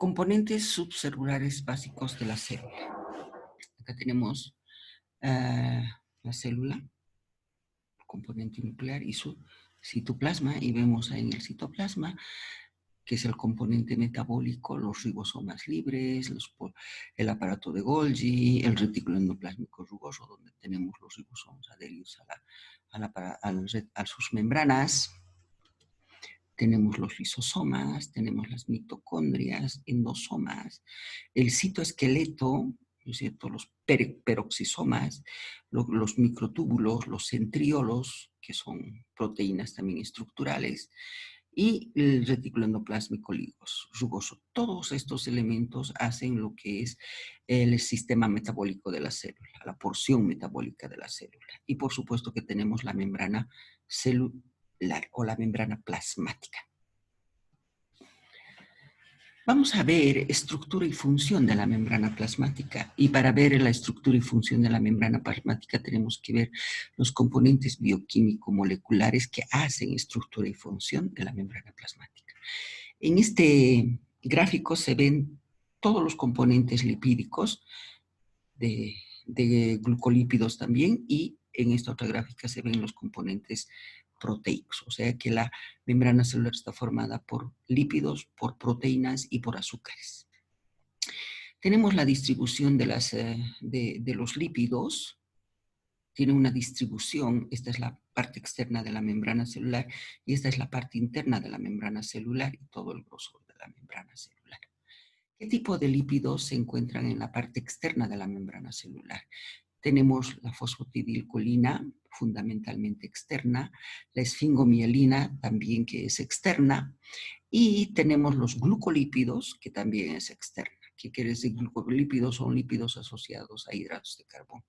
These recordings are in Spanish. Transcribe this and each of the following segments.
Componentes subcelulares básicos de la célula. Acá tenemos la célula, componente nuclear y su citoplasma, y vemos ahí en el citoplasma que es el componente metabólico, los ribosomas libres, el aparato de Golgi, el retículo endoplásmico rugoso, donde tenemos los ribosomas adheridos a sus membranas. Tenemos los lisosomas, tenemos las mitocondrias, endosomas, el citoesqueleto, ¿no es cierto?, los peroxisomas, los microtúbulos, los centriolos, que son proteínas también estructurales, y el retículo endoplásmico rugoso. Todos estos elementos hacen lo que es el sistema metabólico de la célula, la porción metabólica de la célula. Y por supuesto que tenemos la membrana celular o la membrana plasmática. Vamos a ver estructura y función de la membrana plasmática, y para ver la estructura y función de la membrana plasmática tenemos que ver los componentes bioquímico-moleculares que hacen estructura y función de la membrana plasmática. En este gráfico se ven todos los componentes lipídicos, de glucolípidos también, y en esta otra gráfica se ven los componentes proteicos, o sea que la membrana celular está formada por lípidos, por proteínas y por azúcares. Tenemos la distribución de los lípidos. Tiene una distribución, esta es la parte externa de la membrana celular y esta es la parte interna de la membrana celular y todo el grosor de la membrana celular. ¿Qué tipo de lípidos se encuentran en la parte externa de la membrana celular? Tenemos la fosfatidilcolina, fundamentalmente externa, la esfingomielina, también que es externa, y tenemos los glucolípidos, que también es externa. ¿Qué quiere decir glucolípidos? Son lípidos asociados a hidratos de carbono.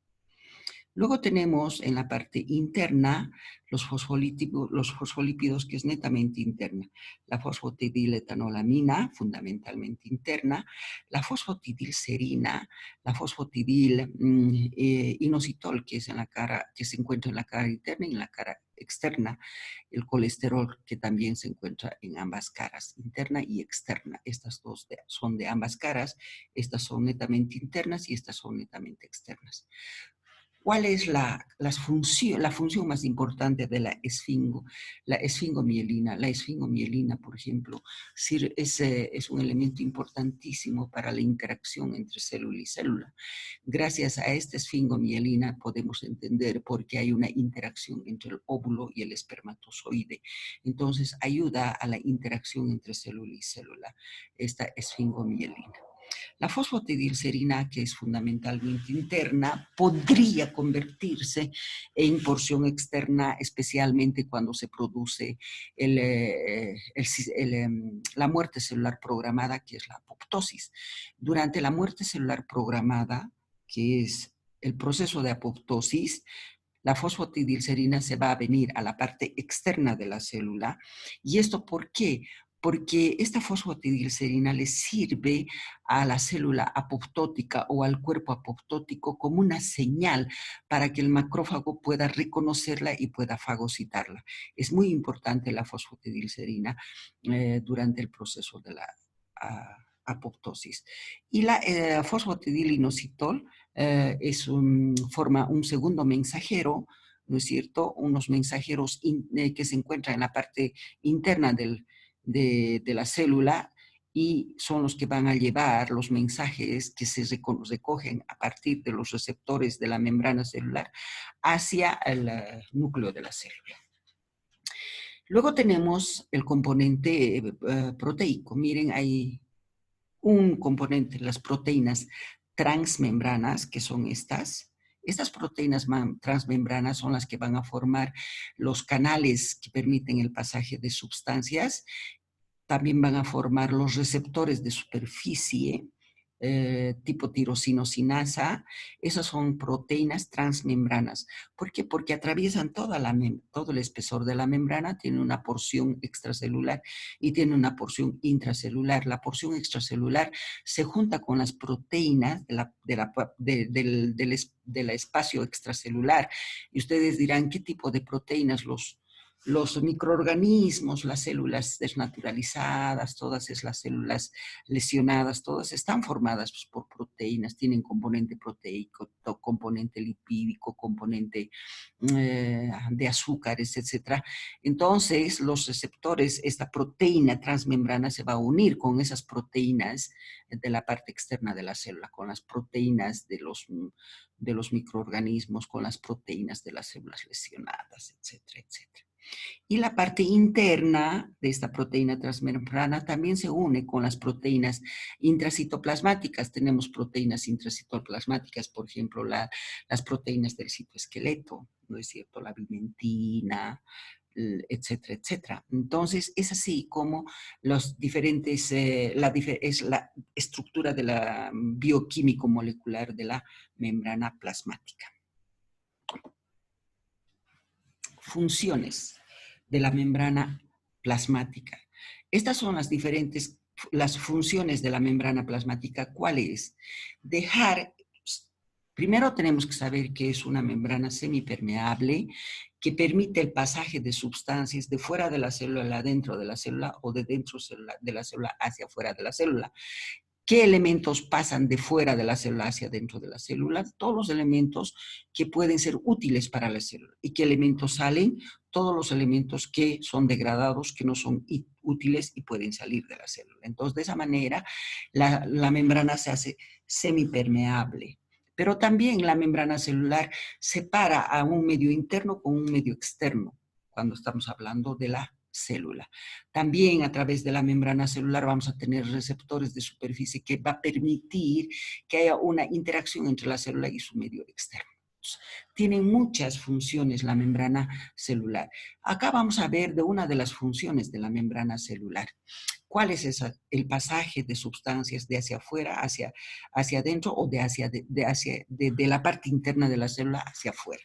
Luego tenemos en la parte interna los fosfolípidos, que es netamente interna. La fosfatidiletolamina, fundamentalmente interna, la fosfatidilserina, la fosfatidilinositol, que se encuentra en la cara interna y en la cara externa. El colesterol, que también se encuentra en ambas caras, interna y externa. Estas dos son de ambas caras, estas son netamente internas y estas son netamente externas. ¿Cuál es la función más importante de la esfingomielina? La esfingomielina, por ejemplo, es un elemento importantísimo para la interacción entre célula y célula. Gracias a esta esfingomielina podemos entender por qué hay una interacción entre el óvulo y el espermatozoide. Entonces, ayuda a la interacción entre célula y célula, esta esfingomielina. La fosfatidilserina, que es fundamentalmente interna, podría convertirse en porción externa, especialmente cuando se produce la muerte celular programada, que es la apoptosis. Durante la muerte celular programada, que es el proceso de apoptosis, la fosfatidilserina se va a venir a la parte externa de la célula. ¿Y esto por qué? Porque esta fosfatidilserina le sirve a la célula apoptótica o al cuerpo apoptótico como una señal para que el macrófago pueda reconocerla y pueda fagocitarla. Es muy importante la fosfatidilserina durante el proceso de la apoptosis. Y la fosfatidilinositol forma un segundo mensajero, ¿no es cierto? Unos mensajeros que se encuentran en la parte interna de la célula, y son los que van a llevar los mensajes que se recogen a partir de los receptores de la membrana celular hacia el núcleo de la célula. Luego tenemos el componente proteico. Miren, hay un componente, las proteínas transmembranas, que son estas. Estas proteínas transmembranas son las que van a formar los canales que permiten el pasaje de sustancias. También van a formar los receptores de superficie, tipo tirosinosinasa. Esas son proteínas transmembranas. ¿Por qué? Porque atraviesan todo el espesor de la membrana, tienen una porción extracelular y tienen una porción intracelular. La porción extracelular se junta con las proteínas del espacio extracelular. Y ustedes dirán, ¿qué tipo de proteínas? los microorganismos, las células desnaturalizadas, todas las células lesionadas, todas están formadas pues, por proteínas, tienen componente proteico, componente lipídico, componente de azúcares, etcétera. Entonces, los receptores, esta proteína transmembrana se va a unir con esas proteínas de la parte externa de la célula, con las proteínas de los microorganismos, con las proteínas de las células lesionadas, etcétera, etcétera. Y la parte interna de esta proteína transmembrana también se une con las proteínas intracitoplasmáticas. Tenemos proteínas intracitoplasmáticas, por ejemplo, las proteínas del citoesqueleto, ¿no es cierto? La vimentina, etcétera, etcétera. Entonces, es así como los diferentes, es la estructura de la bioquímico molecular de la membrana plasmática. Funciones de la membrana plasmática. Estas son las funciones de la membrana plasmática. ¿Cuál es? Primero tenemos que saber que es una membrana semipermeable que permite el pasaje de sustancias de fuera de la célula adentro de la célula o de dentro de la célula hacia afuera de la célula. ¿Qué elementos pasan de fuera de la célula hacia dentro de la célula? Todos los elementos que pueden ser útiles para la célula. ¿Y qué elementos salen? Todos los elementos que son degradados, que no son útiles y pueden salir de la célula. Entonces, de esa manera, la membrana se hace semipermeable. Pero también la membrana celular separa a un medio interno con un medio externo, cuando estamos hablando de la célula. También a través de la membrana celular vamos a tener receptores de superficie que va a permitir que haya una interacción entre la célula y su medio externo. Tiene muchas funciones la membrana celular. Acá vamos a ver de una de las funciones de la membrana celular. ¿Cuál es el pasaje de sustancias de hacia afuera, hacia adentro o de la parte interna de la célula hacia afuera?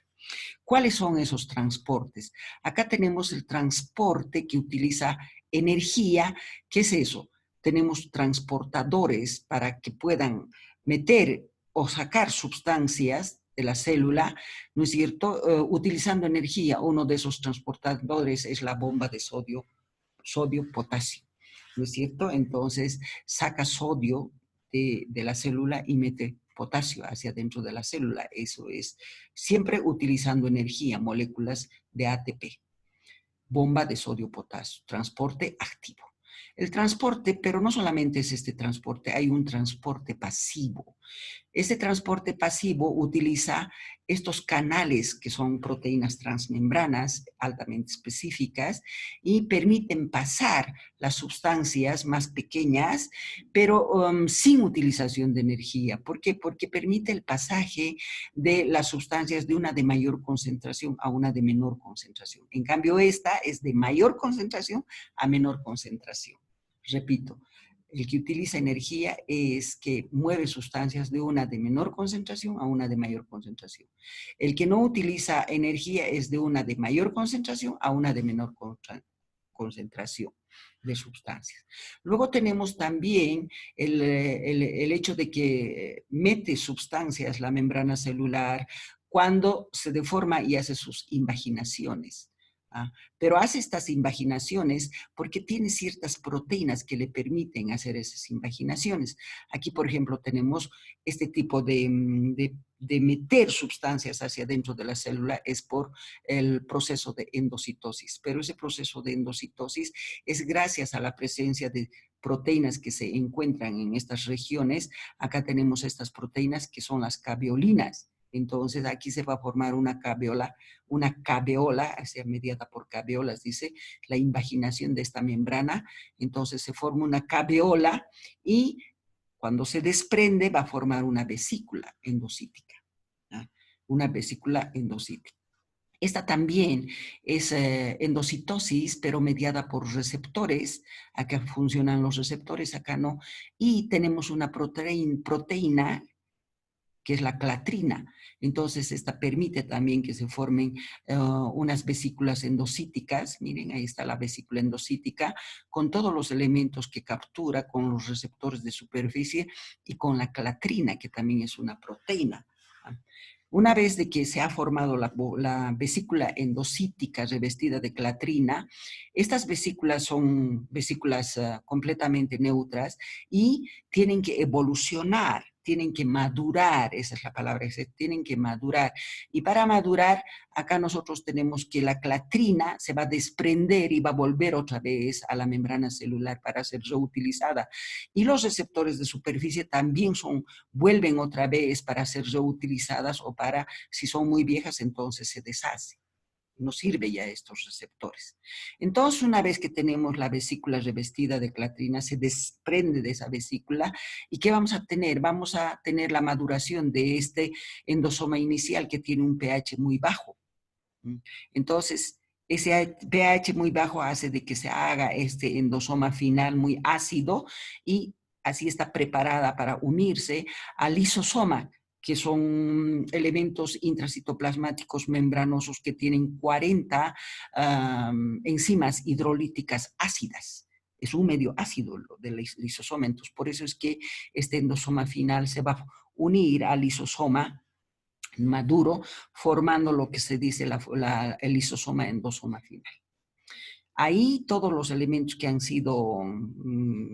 ¿Cuáles son esos transportes? Acá tenemos el transporte que utiliza energía. ¿Qué es eso? Tenemos transportadores para que puedan meter o sacar sustancias de la célula, ¿no es cierto? Utilizando energía. Uno de esos transportadores es la bomba de sodio-potasio, ¿no es cierto? Entonces saca sodio de la célula y mete potasio hacia dentro de la célula. Eso es siempre utilizando energía, moléculas de ATP. Bomba de sodio-potasio, transporte activo. El transporte, pero no solamente es este transporte, hay un transporte pasivo. Este transporte pasivo utiliza estos canales que son proteínas transmembranas altamente específicas y permiten pasar las sustancias más pequeñas, pero sin utilización de energía. ¿Por qué? Porque permite el pasaje de las sustancias de una de mayor concentración a una de menor concentración. En cambio, esta es de mayor concentración a menor concentración. Repito, el que utiliza energía es que mueve sustancias de una de menor concentración a una de mayor concentración. El que no utiliza energía es de una de mayor concentración a una de menor concentración de sustancias. Luego tenemos también el hecho de que mete sustancias la membrana celular cuando se deforma y hace sus invaginaciones. Pero hace estas invaginaciones porque tiene ciertas proteínas que le permiten hacer esas invaginaciones. Aquí, por ejemplo, tenemos este tipo de meter sustancias hacia dentro de la célula es por el proceso de endocitosis. Pero ese proceso de endocitosis es gracias a la presencia de proteínas que se encuentran en estas regiones. Acá tenemos estas proteínas que son las caveolinas. Entonces aquí se va a formar una caveola, mediada por caveolas, dice, la invaginación de esta membrana. Entonces se forma una caveola y cuando se desprende va a formar una vesícula endocítica. ¿Ah? Una vesícula endocítica. Esta también es endocitosis, pero mediada por receptores. Acá funcionan los receptores, acá no. Y tenemos una proteína que es la clatrina. Entonces, esta permite también que se formen unas vesículas endocíticas. Miren, ahí está la vesícula endocítica, con todos los elementos que captura, con los receptores de superficie y con la clatrina, que también es una proteína. Una vez de que se ha formado la vesícula endocítica revestida de clatrina, estas vesículas son vesículas completamente neutras y tienen que evolucionar, tienen que madurar, esa es la palabra, tienen que madurar. Y para madurar, acá nosotros tenemos que la clatrina se va a desprender y va a volver otra vez a la membrana celular para ser reutilizada. Y los receptores de superficie también vuelven otra vez para ser reutilizadas o para, si son muy viejas, entonces se deshace. No sirve ya estos receptores. Entonces, una vez que tenemos la vesícula revestida de clatrina, se desprende de esa vesícula. ¿Y qué vamos a tener? Vamos a tener la maduración de este endosoma inicial que tiene un pH muy bajo. Entonces, ese pH muy bajo hace de que se haga este endosoma final muy ácido y así está preparada para unirse al lisosoma, que son elementos intracitoplasmáticos membranosos que tienen 40 enzimas hidrolíticas ácidas. Es un medio ácido del lisosoma, entonces por eso es que este endosoma final se va a unir al lisosoma maduro, formando lo que se dice el lisosoma endosoma final. Ahí todos los elementos que han sido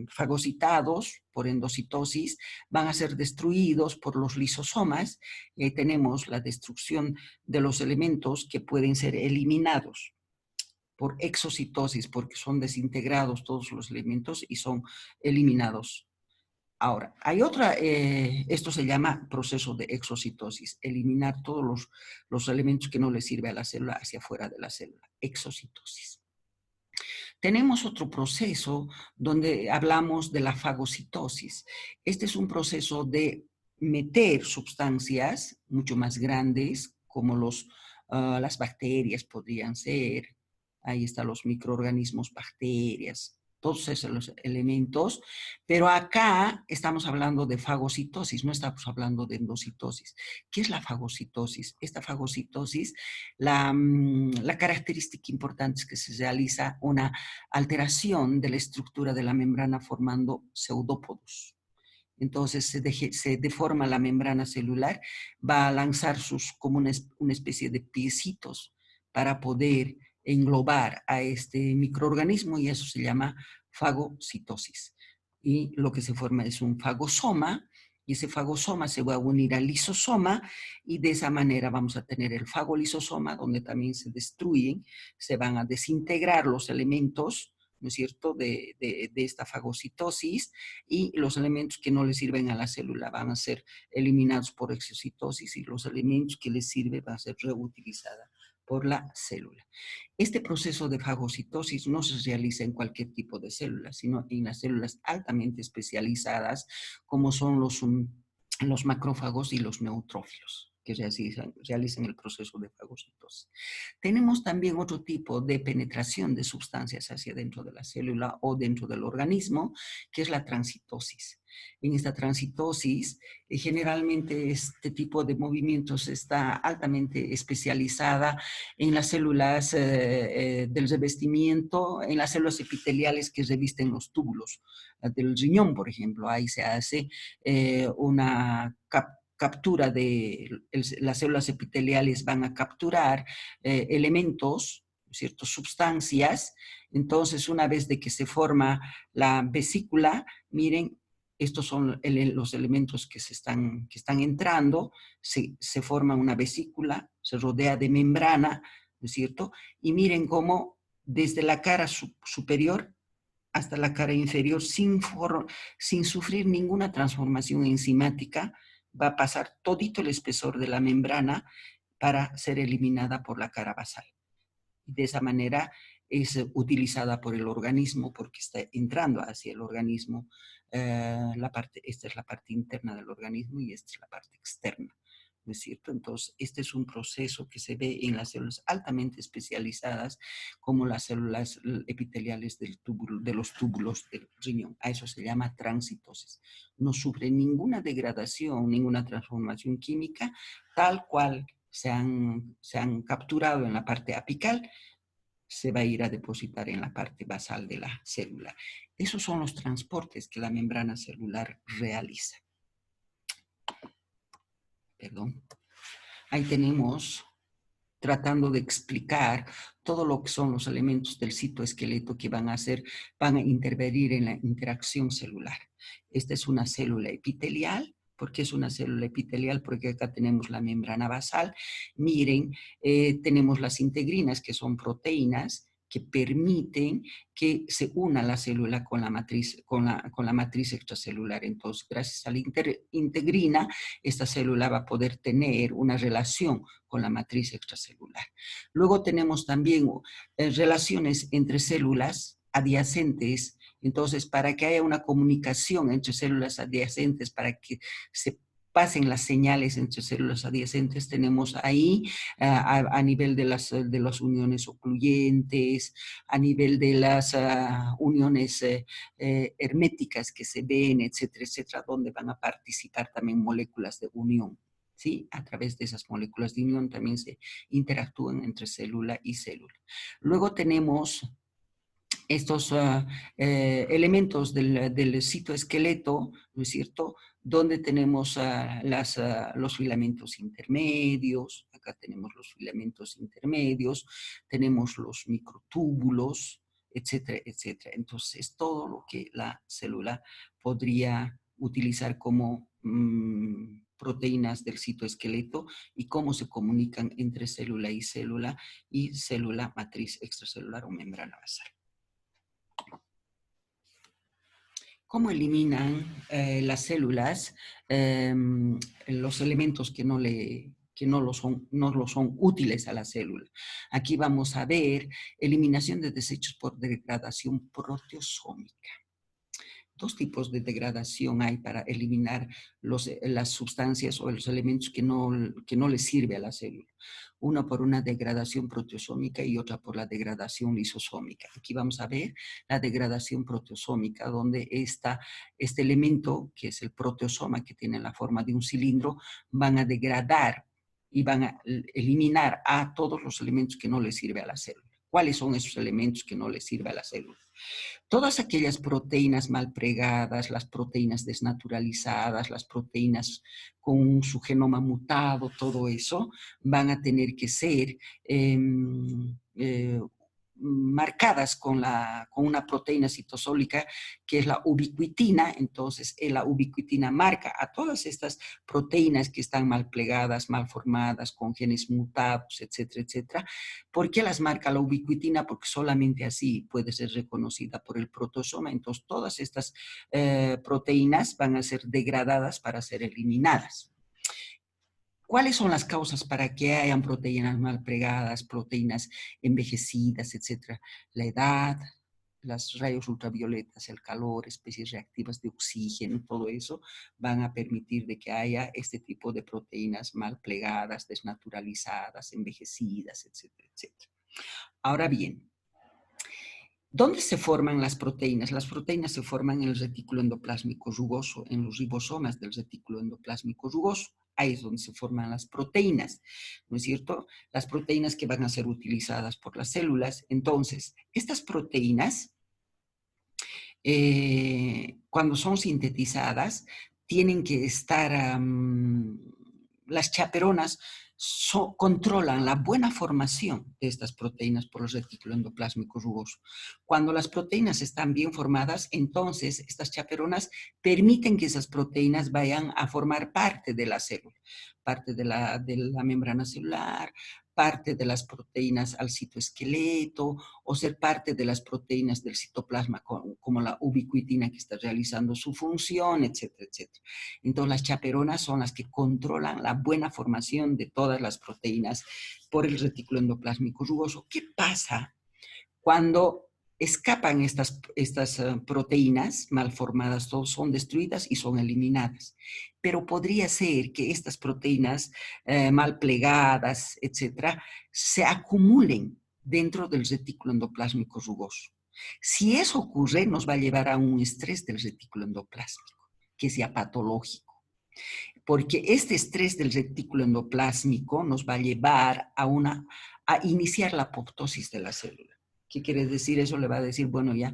fagocitados por endocitosis van a ser destruidos por los lisosomas. Y tenemos la destrucción de los elementos que pueden ser eliminados por exocitosis, porque son desintegrados todos los elementos y son eliminados. Ahora, hay otra, esto se llama proceso de exocitosis, eliminar todos los elementos que no le sirven a la célula hacia afuera de la célula, exocitosis. Tenemos otro proceso donde hablamos de la fagocitosis. Este es un proceso de meter sustancias mucho más grandes, como las bacterias podrían ser, ahí están los microorganismos, bacterias, todos esos elementos, pero acá estamos hablando de fagocitosis, no estamos hablando de endocitosis. ¿Qué es la fagocitosis? Esta fagocitosis, la característica importante es que se realiza una alteración de la estructura de la membrana formando pseudópodos. Entonces se deforma la membrana celular, va a lanzar como una especie de piecitos para poder englobar a este microorganismo y eso se llama fagocitosis. Y lo que se forma es un fagosoma y ese fagosoma se va a unir al lisosoma y de esa manera vamos a tener el fagolisosoma donde también se destruyen, se van a desintegrar los elementos, ¿no es cierto?, de esta fagocitosis y los elementos que no le sirven a la célula van a ser eliminados por exocitosis y los elementos que le sirven van a ser reutilizados por la célula. Este proceso de fagocitosis no se realiza en cualquier tipo de célula, sino en las células altamente especializadas como son los macrófagos y los neutrófilos que realizan el proceso de fagocitosis. Tenemos también otro tipo de penetración de sustancias hacia dentro de la célula o dentro del organismo, que es la transitosis. En esta transitosis, generalmente este tipo de movimientos está altamente especializada en las células del revestimiento, en las células epiteliales que revisten los túbulos del riñón, por ejemplo. Ahí se hace una captura de las células epiteliales, van a capturar elementos, ciertas sustancias. Entonces, una vez de que se forma la vesícula, miren, estos son los elementos que están entrando, se forma una vesícula, se rodea de membrana, ¿no es cierto? Y miren cómo desde la cara superior hasta la cara inferior, sin sufrir ninguna transformación enzimática, va a pasar todito el espesor de la membrana para ser eliminada por la cara basal. De esa manera es utilizada por el organismo porque está entrando hacia el organismo. Esta es la parte interna del organismo y esta es la parte externa, ¿no es cierto? Entonces, este es un proceso que se ve en las células altamente especializadas como las células epiteliales de los túbulos del riñón. A eso se llama transitosis. No sufre ninguna degradación, ninguna transformación química, tal cual se han capturado en la parte apical, se va a ir a depositar en la parte basal de la célula. Esos son los transportes que la membrana celular realiza. Perdón. Ahí tenemos tratando de explicar todo lo que son los elementos del citoesqueleto que van a intervenir en la interacción celular. Esta es una célula epitelial. ¿Por qué es una célula epitelial? Porque acá tenemos la membrana basal. Miren, tenemos las integrinas, que son proteínas que permiten que se una la célula con la matriz extracelular. Entonces, gracias a la integrina, esta célula va a poder tener una relación con la matriz extracelular. Luego tenemos también relaciones entre células adyacentes. Entonces, para que haya una comunicación entre células adyacentes, para que se pasen las señales entre células adyacentes, tenemos ahí a nivel de las uniones ocluyentes, a nivel de las uniones herméticas que se ven, etcétera, etcétera, donde van a participar también moléculas de unión. ¿Sí? A través de esas moléculas de unión también se interactúan entre célula y célula. Luego tenemos estos elementos del citoesqueleto, ¿no es cierto?, donde tenemos los filamentos intermedios. Acá tenemos los filamentos intermedios, tenemos los microtúbulos, etcétera, etcétera. Entonces, todo lo que la célula podría utilizar como proteínas del citoesqueleto y cómo se comunican entre célula y célula matriz extracelular o membrana basal. ¿Cómo eliminan las células los elementos que no lo son útiles a la célula? Aquí vamos a ver eliminación de desechos por degradación proteosómica. Dos tipos de degradación hay para eliminar las sustancias o los elementos que no les sirve a la célula. Una por una degradación proteosómica y otra por la degradación lisosómica. Aquí vamos a ver la degradación proteosómica, donde este elemento, que es el proteosoma, que tiene la forma de un cilindro, van a degradar y van a eliminar a todos los elementos que no les sirve a la célula. ¿Cuáles son esos elementos que no les sirve a la célula? Todas aquellas proteínas mal pregadas, las proteínas desnaturalizadas, las proteínas con su genoma mutado, todo eso, van a tener que ser marcadas con una proteína citosólica que es la ubiquitina. Entonces, la ubiquitina marca a todas estas proteínas que están mal plegadas, mal formadas, con genes mutados, etcétera, etcétera. ¿Por qué las marca la ubiquitina? Porque solamente así puede ser reconocida por el protosoma. Entonces, todas estas proteínas van a ser degradadas para ser eliminadas. ¿Cuáles son las causas para que hayan proteínas mal pregadas, proteínas envejecidas, etcétera? La edad, los rayos ultravioletas, el calor, especies reactivas de oxígeno, todo eso van a permitir de que haya este tipo de proteínas mal plegadas, desnaturalizadas, envejecidas, etcétera, etcétera. Ahora bien, ¿dónde se forman las proteínas? Las proteínas se forman en el retículo endoplásmico rugoso, en los ribosomas del retículo endoplásmico rugoso. Ahí es donde se forman las proteínas, ¿no es cierto? Las proteínas que van a ser utilizadas por las células. Entonces, estas proteínas, cuando son sintetizadas, tienen que estar, las chaperonas controlan la buena formación de estas proteínas por el retículo endoplásmico rugoso. Cuando las proteínas están bien formadas, entonces estas chaperonas permiten que esas proteínas vayan a formar parte de la célula, parte de la membrana celular, parte de las proteínas al citoesqueleto o ser parte de las proteínas del citoplasma como la ubiquitina que está realizando su función, etcétera, etcétera. Entonces las chaperonas son las que controlan la buena formación de todas las proteínas por el retículo endoplásmico rugoso. ¿Qué pasa cuando escapan estas proteínas mal formadas? Todas son destruidas y son eliminadas. Pero podría ser que estas proteínas mal plegadas, etcétera, se acumulen dentro del retículo endoplásmico rugoso. Si eso ocurre, nos va a llevar a un estrés del retículo endoplásmico, que sea patológico. Porque este estrés del retículo endoplásmico nos va a llevar a iniciar la apoptosis de la célula. ¿Qué quiere decir eso? Le va a decir, bueno, ya,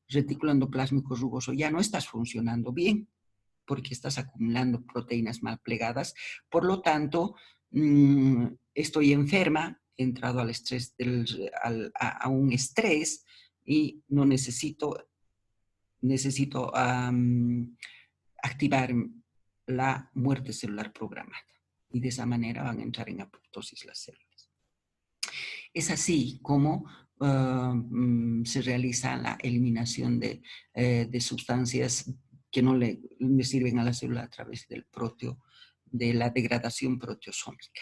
retículo endoplásmico rugoso, ya no estás funcionando bien porque estás acumulando proteínas mal plegadas. Por lo tanto, estoy enferma, he entrado al estrés a un estrés y no necesito activar la muerte celular programada. Y de esa manera van a entrar en apoptosis las células. Es así como se realiza la eliminación de sustancias que no le sirven a la célula a través del de la degradación proteosómica.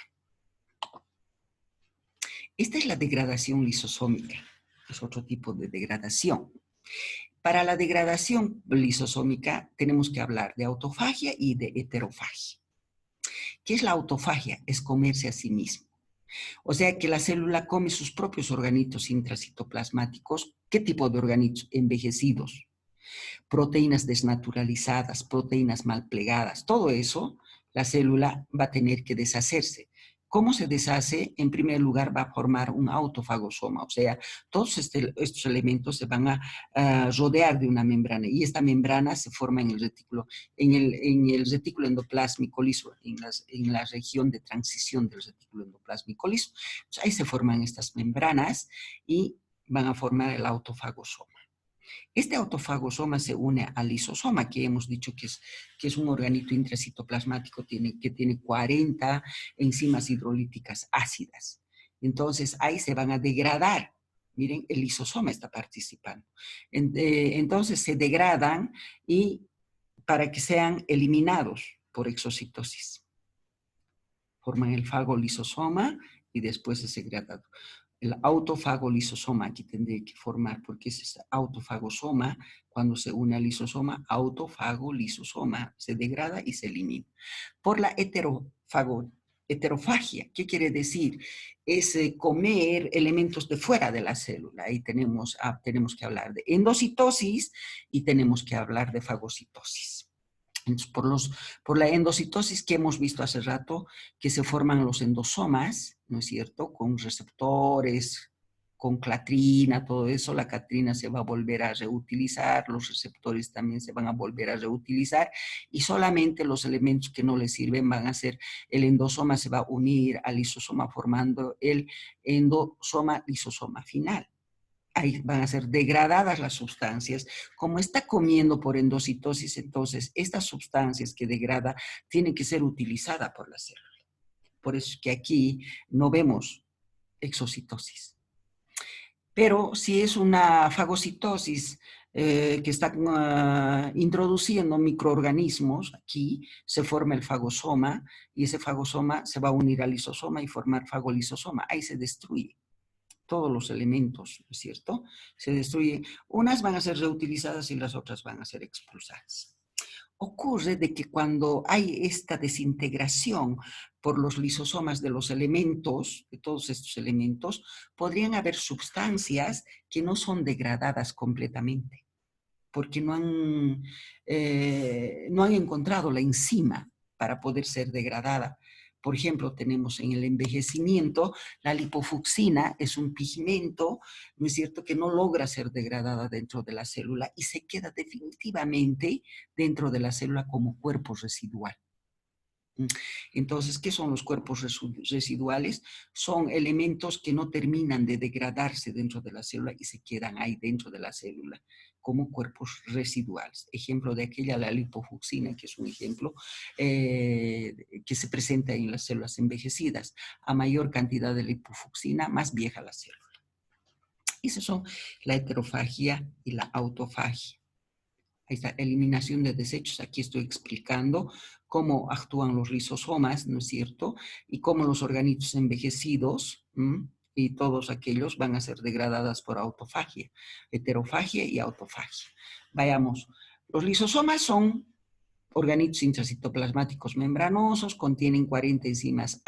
Esta es la degradación lisosómica, es otro tipo de degradación. Para la degradación lisosómica tenemos que hablar de autofagia y de heterofagia. ¿Qué es la autofagia? Es comerse a sí mismo. O sea que la célula come sus propios organitos intracitoplasmáticos. ¿Qué tipo de organitos? Envejecidos, proteínas desnaturalizadas, proteínas mal plegadas, todo eso la célula va a tener que deshacerse. ¿Cómo se deshace? En primer lugar va a formar un autofagosoma, o sea, todos estos elementos se van a rodear de una membrana y esta membrana se forma en el retículo, en el retículo endoplásmico liso, en la región de transición del retículo endoplásmico liso. Entonces, ahí se forman estas membranas y van a formar el autofagosoma. Este autofagosoma se une al lisosoma, que hemos dicho que es un organito intracitoplasmático que tiene 40 enzimas hidrolíticas ácidas. Entonces, ahí se van a degradar. Miren, el lisosoma está participando. Entonces, se degradan y para que sean eliminados por exocitosis. Forman el fagolisosoma y después es segregado. El autofagolisosoma aquí tendría que formar, porque es autofagosoma, cuando se une al lisosoma, autofagolisosoma, se degrada y se elimina. Por la heterofagia, ¿qué quiere decir? Es comer elementos de fuera de la célula. Ahí tenemos que hablar de endocitosis y tenemos que hablar de fagocitosis. Entonces, por la endocitosis que hemos visto hace rato, que se forman los endosomas, ¿no es cierto?, con receptores, con clatrina, todo eso, la clatrina se va a volver a reutilizar, los receptores también se van a volver a reutilizar, y solamente los elementos que no le sirven van a ser, el endosoma se va a unir al lisosoma formando el endosoma-lisosoma final. Ahí van a ser degradadas las sustancias. Como está comiendo por endocitosis, entonces estas sustancias que degrada tienen que ser utilizadas por la célula. Por eso es que aquí no vemos exocitosis. Pero si es una fagocitosis que está introduciendo microorganismos, aquí se forma el fagosoma y ese fagosoma se va a unir al lisosoma y formar fagolisosoma. Ahí se destruye todos los elementos, ¿no es cierto? Se destruyen. Unas van a ser reutilizadas y las otras van a ser expulsadas. Ocurre de que cuando hay esta desintegración por los lisosomas de los elementos, de todos estos elementos, podrían haber sustancias que no son degradadas completamente, porque no han encontrado la enzima para poder ser degradada. Por ejemplo, tenemos en el envejecimiento, la lipofucsina es un pigmento, ¿no es cierto?, que no logra ser degradada dentro de la célula y se queda definitivamente dentro de la célula como cuerpo residual. Entonces, ¿qué son los cuerpos residuales? Son elementos que no terminan de degradarse dentro de la célula y se quedan ahí dentro de la célula como cuerpos residuales. Ejemplo de aquella, la lipofucsina, que es un ejemplo que se presenta en las células envejecidas. A mayor cantidad de lipofucsina, más vieja la célula. Esas son la heterofagia y la autofagia. Ahí está, eliminación de desechos. Aquí estoy explicando cómo actúan los lisosomas, ¿no es cierto? Y cómo los organitos envejecidos y todos aquellos van a ser degradadas por autofagia, heterofagia y autofagia. Vayamos, los lisosomas son organitos intracitoplasmáticos membranosos, contienen 40 enzimas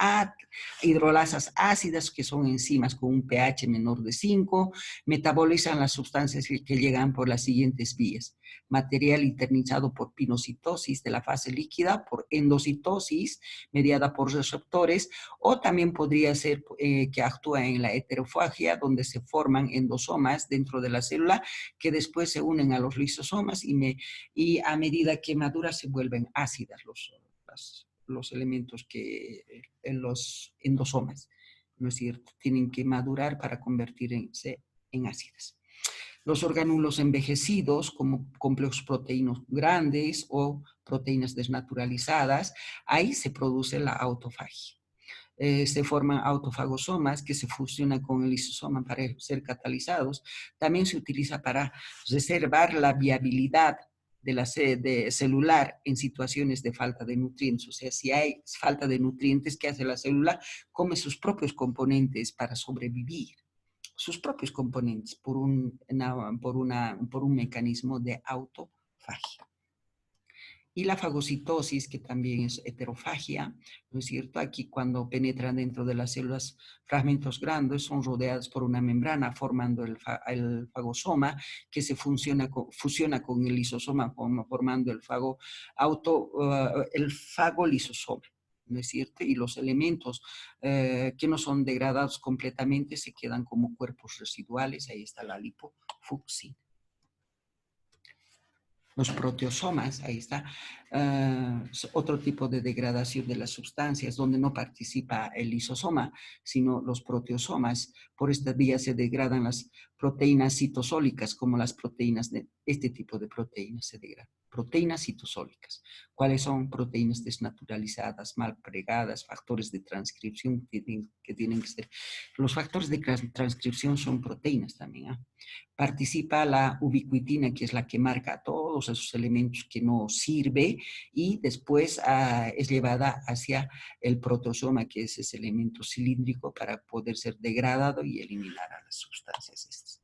hidrolasas ácidas, que son enzimas con un pH menor de 5, metabolizan las sustancias que llegan por las siguientes vías: material internalizado por pinocitosis de la fase líquida, por endocitosis mediada por receptores, o también podría ser que actúa en la heterofagia, donde se forman endosomas dentro de la célula que después se unen a los lisosomas y a medida que madura se vuelven ácidas los elementos en los endosomas, ¿no es cierto? Tienen que madurar para convertirse en ácidas. Los orgánulos envejecidos, como complejos proteínos grandes o proteínas desnaturalizadas, ahí se produce la autofagia. Se forman autofagosomas que se fusionan con el lisosoma para ser catalizados. También se utiliza para reservar la viabilidad de la sede celular en situaciones de falta de nutrientes. O sea, si hay falta de nutrientes, ¿qué hace la célula? Come sus propios componentes para sobrevivir, sus propios componentes por un mecanismo de autofagia. Y la fagocitosis, que también es heterofagia, ¿no es cierto? Aquí cuando penetran dentro de las células fragmentos grandes, son rodeadas por una membrana formando el fagosoma que se fusiona con el lisosoma formando el fagolisosoma. ¿No es cierto? Y los elementos que no son degradados completamente se quedan como cuerpos residuales. Ahí está la lipofucsina. Los proteosomas, ahí está, otro tipo de degradación de las sustancias donde no participa el lisosoma, sino los proteosomas. Por esta vía se degradan las proteínas citosólicas, como las proteínas de este tipo de proteínas se degradan. Proteínas citosólicas. ¿Cuáles son? Proteínas desnaturalizadas, mal pregadas, factores de transcripción que tienen que ser. Los factores de transcripción son proteínas también, ¿eh? Participa la ubiquitina, que es la que marca todos esos elementos que no sirve, y después es llevada hacia el protosoma, que es ese elemento cilíndrico, para poder ser degradado y eliminar a las sustancias estas.